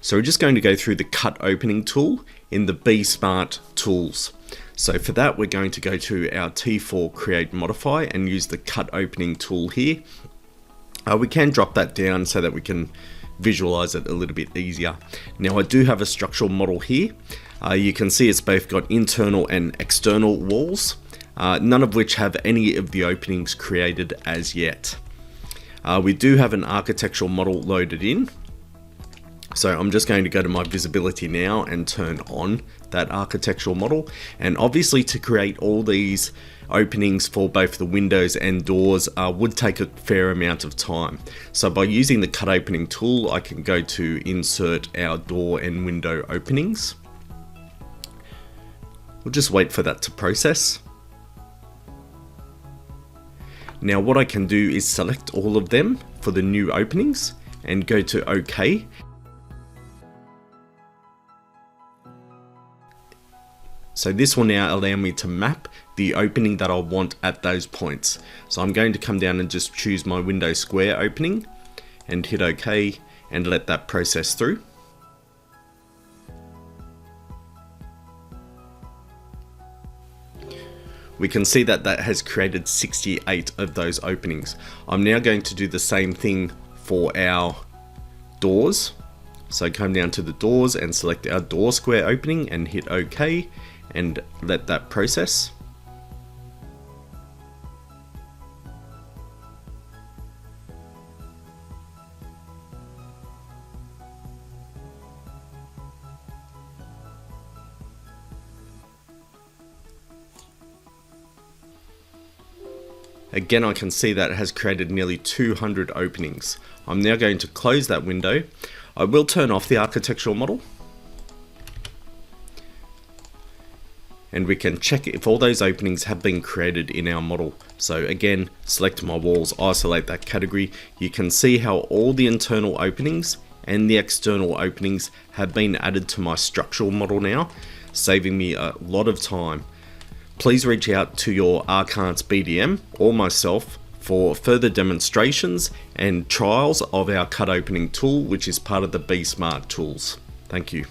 So we're just going to go through the cut opening tool in the 𝐵𝐻 tools. So for that, we're going to go to our T4 create modify and use the cut opening tool here. We can drop that down so that we can visualize it a little bit easier. Now I do have a structural model here. You can see it's both got internal and external walls, none of which have any of the openings created as yet. We do have an architectural model loaded in. So I'm just going to go to my visibility now and turn on that architectural model. And obviously to create all these openings for both the windows and doors would take a fair amount of time. So by using the cut opening tool, I can go to insert our door and window openings. We'll just wait for that to process. Now what I can do is select all of them for the new openings and go to OK. So this will now allow me to map the opening that I want at those points. So I'm going to come down and just choose my window square opening and hit OK and let that process through. We can see that that has created 68 of those openings. I'm now going to do the same thing for our doors. So come down to the doors and select our door square opening and hit OK and let that process. Again, I can see that it has created nearly 200 openings. I'm now going to close that window. I will turn off the architectural model. And we can check if all those openings have been created in our model. So again, select my walls, isolate that category. You can see how all the internal openings and the external openings have been added to my structural model now, saving me a lot of time. Please reach out to your 𝗲𝗂𝘁 BDM or myself for further demonstrations and trials of our cut opening tool, which is part of the 𝐵𝐻 tools. Thank you.